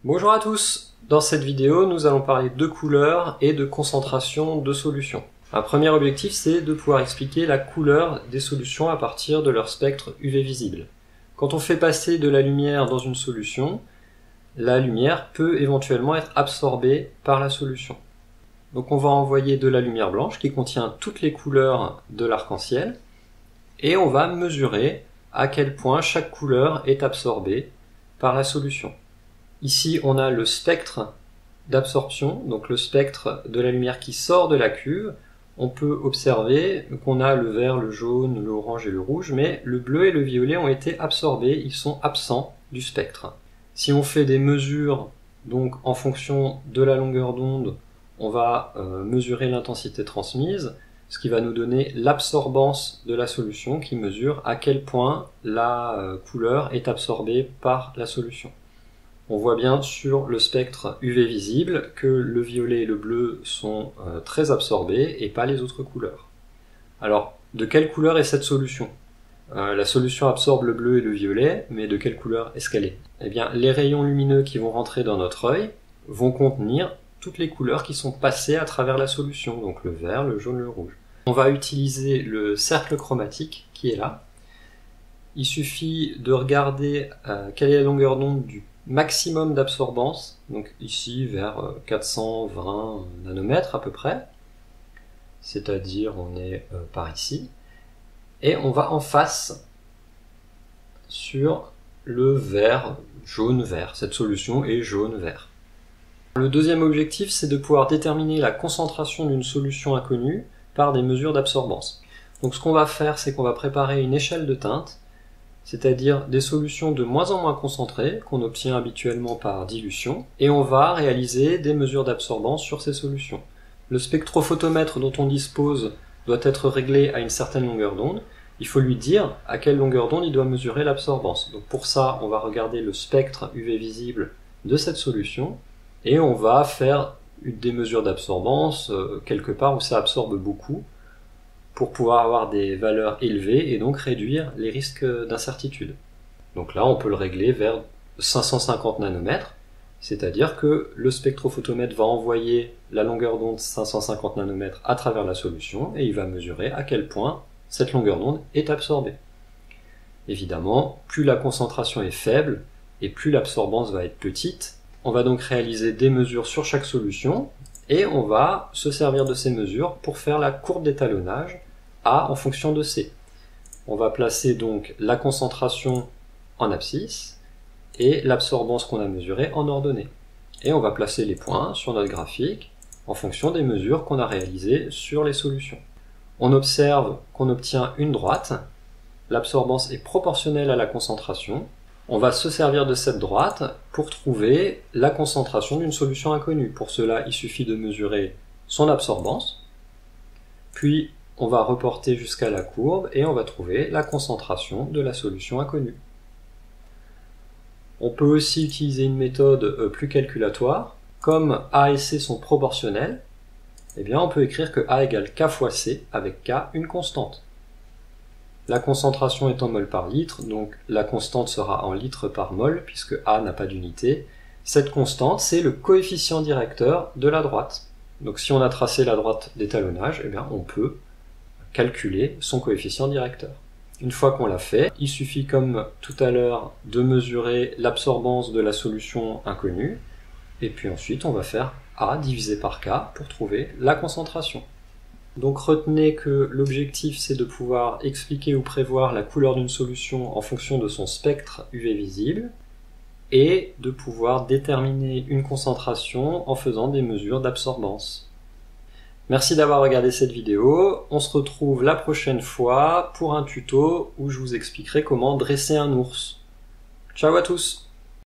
Bonjour à tous. Dans cette vidéo, nous allons parler de couleurs et de concentration de solutions. Un premier objectif, c'est de pouvoir expliquer la couleur des solutions à partir de leur spectre UV visible. Quand on fait passer de la lumière dans une solution, la lumière peut éventuellement être absorbée par la solution. Donc on va envoyer de la lumière blanche qui contient toutes les couleurs de l'arc-en-ciel et on va mesurer à quel point chaque couleur est absorbée par la solution. Ici, on a le spectre d'absorption, donc le spectre de la lumière qui sort de la cuve. On peut observer qu'on a le vert, le jaune, l'orange et le rouge, mais le bleu et le violet ont été absorbés, ils sont absents du spectre. Si on fait des mesures, donc en fonction de la longueur d'onde, on va mesurer l'intensité transmise, ce qui va nous donner l'absorbance de la solution qui mesure à quel point la couleur est absorbée par la solution. On voit bien sur le spectre UV visible que le violet et le bleu sont très absorbés et pas les autres couleurs. Alors, de quelle couleur est cette solution ? La solution absorbe le bleu et le violet, mais de quelle couleur est-ce qu'elle est ? Eh bien, les rayons lumineux qui vont rentrer dans notre œil vont contenir toutes les couleurs qui sont passées à travers la solution, donc le vert, le jaune, le rouge. On va utiliser le cercle chromatique qui est là. Il suffit de regarder quelle est la longueur d'onde du maximum d'absorbance, donc ici vers 420 nanomètres à peu près, c'est-à-dire on est par ici, et on va en face sur le vert, jaune-vert, cette solution est jaune-vert. Le deuxième objectif, c'est de pouvoir déterminer la concentration d'une solution inconnue par des mesures d'absorbance. Donc ce qu'on va faire, c'est qu'on va préparer une échelle de teinte, c'est-à-dire des solutions de moins en moins concentrées, qu'on obtient habituellement par dilution, et on va réaliser des mesures d'absorbance sur ces solutions. Le spectrophotomètre dont on dispose doit être réglé à une certaine longueur d'onde. Il faut lui dire à quelle longueur d'onde il doit mesurer l'absorbance. Donc pour ça, on va regarder le spectre UV visible de cette solution, et on va faire des mesures d'absorbance quelque part où ça absorbe beaucoup, pour pouvoir avoir des valeurs élevées et donc réduire les risques d'incertitude. Donc là, on peut le régler vers 550 nanomètres, c'est-à-dire que le spectrophotomètre va envoyer la longueur d'onde 550 nanomètres à travers la solution et il va mesurer à quel point cette longueur d'onde est absorbée. Évidemment, plus la concentration est faible et plus l'absorbance va être petite, on va donc réaliser des mesures sur chaque solution et on va se servir de ces mesures pour faire la courbe d'étalonnage A en fonction de C. On va placer donc la concentration en abscisse et l'absorbance qu'on a mesurée en ordonnée. Et on va placer les points sur notre graphique en fonction des mesures qu'on a réalisées sur les solutions. On observe qu'on obtient une droite, l'absorbance est proportionnelle à la concentration. On va se servir de cette droite pour trouver la concentration d'une solution inconnue. Pour cela, il suffit de mesurer son absorbance, puis on va reporter jusqu'à la courbe et on va trouver la concentration de la solution inconnue. On peut aussi utiliser une méthode plus calculatoire. Comme A et C sont proportionnels, eh bien on peut écrire que A égale K fois C avec K une constante. La concentration est en mol par litre, donc la constante sera en litres par mol, puisque A n'a pas d'unité. Cette constante, c'est le coefficient directeur de la droite. Donc si on a tracé la droite d'étalonnage, eh bien on peut calculer son coefficient directeur. Une fois qu'on l'a fait, il suffit comme tout à l'heure de mesurer l'absorbance de la solution inconnue, et puis ensuite on va faire A divisé par K pour trouver la concentration. Donc retenez que l'objectif c'est de pouvoir expliquer ou prévoir la couleur d'une solution en fonction de son spectre UV visible et de pouvoir déterminer une concentration en faisant des mesures d'absorbance. Merci d'avoir regardé cette vidéo, on se retrouve la prochaine fois pour un tuto où je vous expliquerai comment dresser un ours. Ciao à tous!